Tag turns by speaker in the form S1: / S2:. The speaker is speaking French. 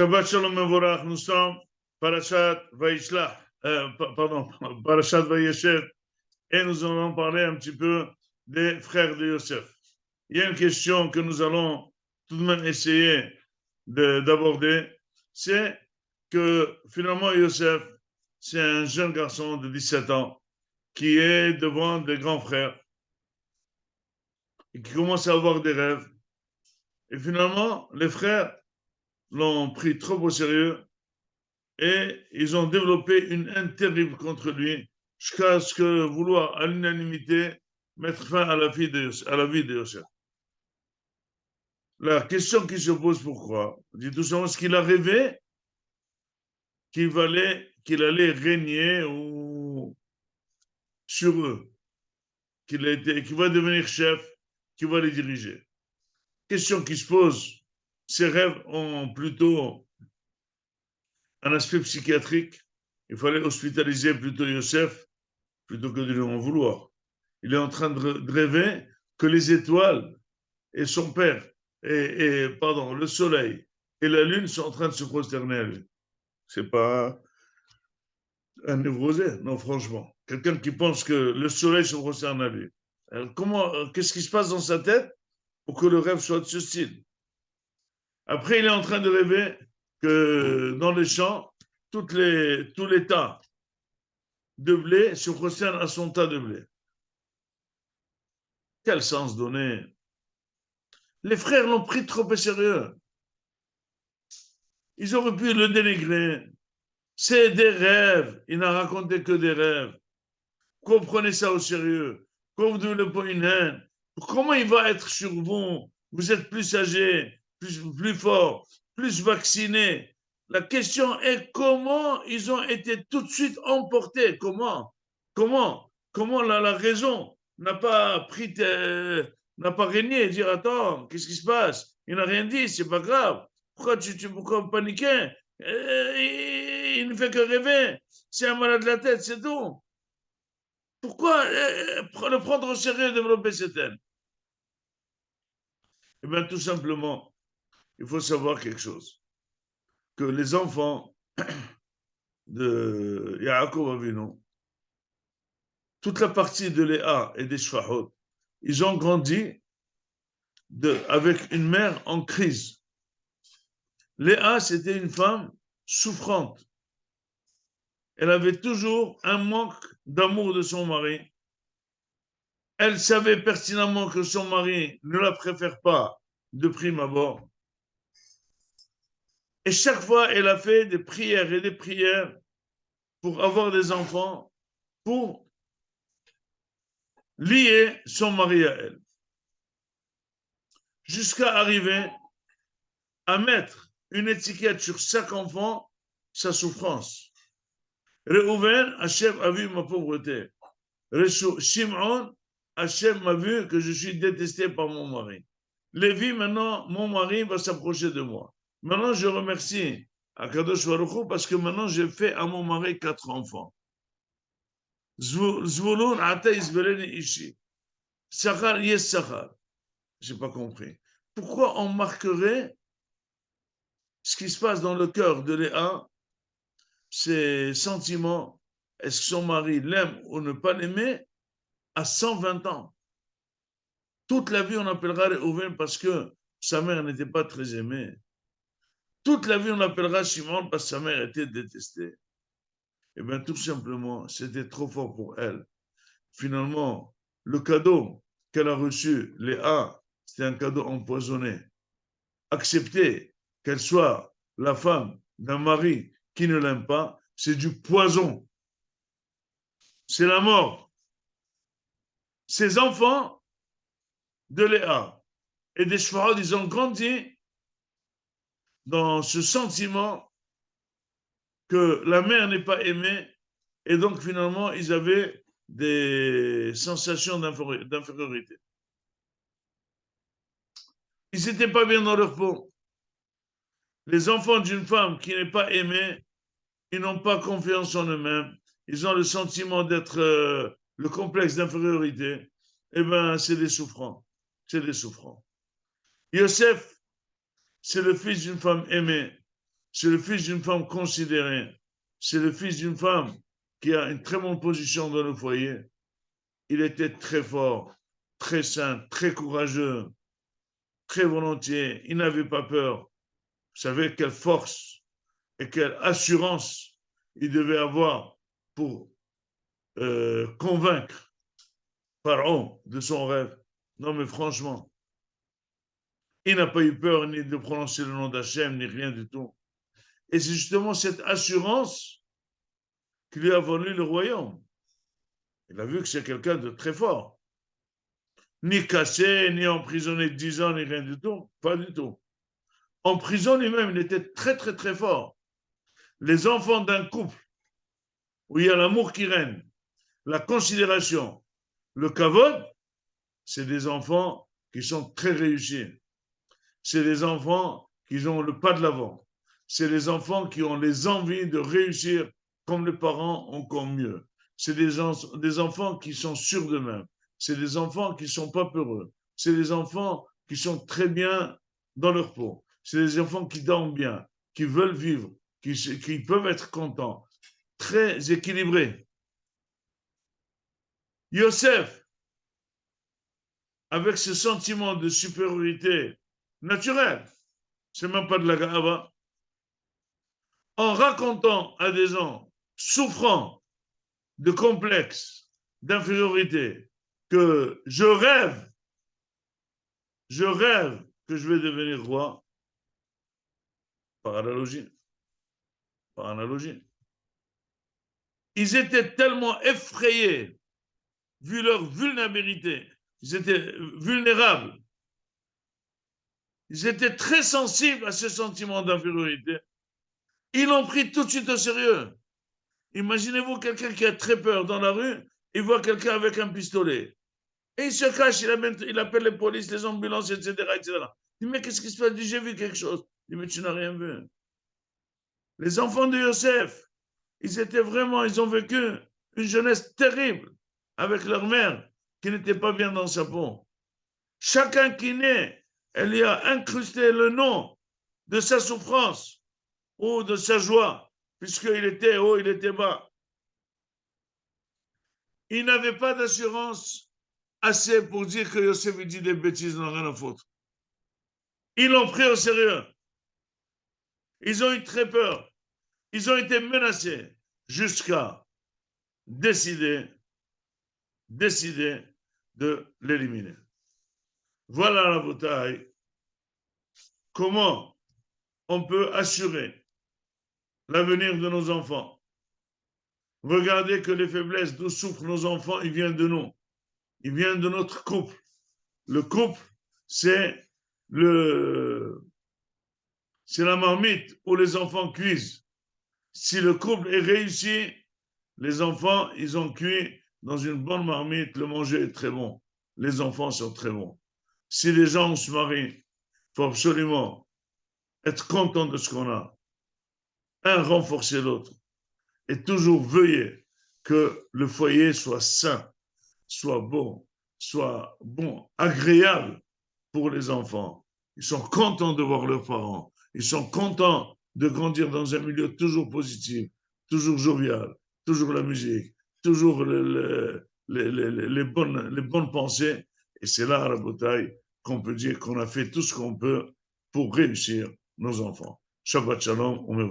S1: Shabbat Shalom Mevorach, nous sommes Parashat Vayishlach, pardon, Parashat Vayeshev, et nous allons parler un petit peu des frères de Yosef. Il y a une question que nous allons tout de même essayer d'aborder, c'est que finalement Yosef, c'est un jeune garçon de 17 ans qui est devant des grands frères et qui commence à avoir des rêves. Et finalement, les frères l'ont pris trop au sérieux et ils ont développé une haine terrible contre lui jusqu'à ce que vouloir à l'unanimité mettre fin à la vie de Yosef. La question qui se pose, pourquoi? Dit tout simplement, ce qu'il a rêvé qu'il allait régner sur eux, qu'il va devenir chef, qu'il va les diriger. Question qui se pose, ces rêves ont plutôt un aspect psychiatrique. Il fallait hospitaliser plutôt Yosef plutôt que de lui en vouloir. Il est en train de rêver que les étoiles et son père, pardon, le soleil et la lune sont en train de se prosterner à lui. C'est pas un névrosé, non, franchement. Quelqu'un qui pense que le soleil se prosterne à lui. Alors, qu'est-ce qui se passe dans sa tête pour que le rêve soit de ce style? Après, il est en train de rêver que dans les champs, tous les tas de blé se prosternent à son tas de blé. Quel sens donner? Les frères l'ont pris trop au sérieux. Ils auraient pu le dénigrer. C'est des rêves. Il n'a raconté que des rêves. Comprenez ça au sérieux. Quand vous devez pas une haine, comment il va être sur vous? Vous êtes plus âgé, plus fort, plus vacciné. La question est comment ils ont été tout de suite emportés. Comment la raison n'a pas n'a pas régné et dire attends, qu'est-ce qui se passe? Il n'a rien dit, c'est pas grave. Pourquoi paniquer? Il ne fait que rêver. C'est un malade de la tête, c'est tout. Pourquoi le prendre au sérieux et développer cette haine? Eh bien, tout simplement, il faut savoir quelque chose. Que les enfants de Yaakov Avinu, toute la partie de Léa et des Shfahot, ils ont grandi avec une mère en crise. Léa, c'était une femme souffrante. Elle avait toujours un manque d'amour de son mari. Elle savait pertinemment que son mari ne la préfère pas de prime abord. Et chaque fois, elle a fait des prières et des prières pour avoir des enfants, pour lier son mari à elle. Jusqu'à arriver à mettre une étiquette sur chaque enfant, sa souffrance. Réhouven, Hachem a vu ma pauvreté. Shimon, Hachem m'a vu que je suis détesté par mon mari. Lévi, maintenant, mon mari va s'approcher de moi. Maintenant, je remercie Akadosh Baruch Hu parce que maintenant, j'ai fait à mon mari 4 enfants. Zvulun, Ata Isbereni Ishi. Sachar, yes Sachar. Je n'ai pas compris. Pourquoi on marquerait ce qui se passe dans le cœur de Léa, ses sentiments, est-ce que son mari l'aime ou ne pas l'aimer, à 120 ans? Toute la vie, on appellera Réhouven parce que sa mère n'était pas très aimée. Toute la vie, on appellera Shimon parce que sa mère était détestée. Eh bien, tout simplement, c'était trop fort pour elle. Finalement, le cadeau qu'elle a reçu, Léa, c'était un cadeau empoisonné. Accepter qu'elle soit la femme d'un mari qui ne l'aime pas, c'est du poison. C'est la mort. Ces enfants de Léa et des Shfarad, ils ont grandi dans ce sentiment que la mère n'est pas aimée et donc finalement ils avaient des sensations d'infériorité. Ils n'étaient pas bien dans leur peau. Les enfants d'une femme qui n'est pas aimée, ils n'ont pas confiance en eux-mêmes, ils ont le sentiment d'être le complexe d'infériorité. Eh bien, c'est des souffrants. C'est des souffrants. Yosef, c'est le fils d'une femme aimée. c'est le fils d'une femme considérée, c'est le fils d'une femme qui a une très bonne position dans le foyer. Il était très fort, très sain, très courageux, très volontiers. Il n'avait pas peur. Vous savez quelle force et quelle assurance il devait avoir pour convaincre Pharaon de son rêve. Non, mais franchement, il n'a pas eu peur ni de prononcer le nom d'Hachem, ni rien du tout. Et c'est justement cette assurance qui lui a valu le royaume. Il a vu que c'est quelqu'un de très fort. Ni cassé, ni emprisonné 10 ans, ni rien du tout. Pas du tout. En prison lui-même, il était très, très, très fort. Les enfants d'un couple où il y a l'amour qui règne, la considération, le kavod, c'est des enfants qui sont très réussis. C'est des enfants qui ont le pas de l'avant. C'est des enfants qui ont les envies de réussir comme les parents, encore mieux. C'est des enfants qui sont sûrs d'eux-mêmes. C'est des enfants qui ne sont pas peureux. C'est des enfants qui sont très bien dans leur peau. C'est des enfants qui dorment bien, qui veulent vivre, qui peuvent être contents, très équilibrés. Yosef, avec ce sentiment de supériorité naturelle, c'est même pas de la gava, en racontant à des gens souffrant de complexes, d'infériorité, que je rêve que je vais devenir roi, par analogie, par analogie. Ils étaient tellement effrayés, vu leur vulnérabilité, ils étaient vulnérables, ils étaient très sensibles à ce sentiment d'infériorité. Ils l'ont pris tout de suite au sérieux. Imaginez-vous quelqu'un qui a très peur dans la rue, il voit quelqu'un avec un pistolet. Et il se cache, il appelle les polices, les ambulances, etc. etc. Il dit, mais qu'est-ce qui se passe? Il dit, j'ai vu quelque chose. Il dit, mais tu n'as rien vu. Les enfants de Yosef, ils ont vécu une jeunesse terrible avec leur mère qui n'était pas bien dans sa peau. Chacun qui naît, elle y a incrusté le nom de sa souffrance ou de sa joie, puisqu'il était haut, il était bas. Il n'avait pas d'assurance assez pour dire que Yosef dit des bêtises, n'ont rien à foutre. Ils l'ont pris au sérieux. Ils ont eu très peur. Ils ont été menacés jusqu'à décider de l'éliminer. Voilà la bataille. Comment on peut assurer l'avenir de nos enfants. Regardez que les faiblesses d'où souffrent nos enfants, ils viennent de nous. Ils viennent de notre couple. Le couple, c'est la marmite où les enfants cuisent. Si le couple est réussi, les enfants, ils ont cuit dans une bonne marmite, le manger est très bon. Les enfants sont très bons. Si les gens se marient, il faut absolument être content de ce qu'on a. Un renforcer l'autre. Et toujours veiller que le foyer soit sain, soit bon, agréable pour les enfants. Ils sont contents de voir leurs parents. Ils sont contents de grandir dans un milieu toujours positif, toujours jovial, toujours la musique, toujours les bonnes pensées. Et c'est là, à la bataille, qu'on peut dire qu'on a fait tout ce qu'on peut pour réussir nos enfants. Shabbat shalom, on me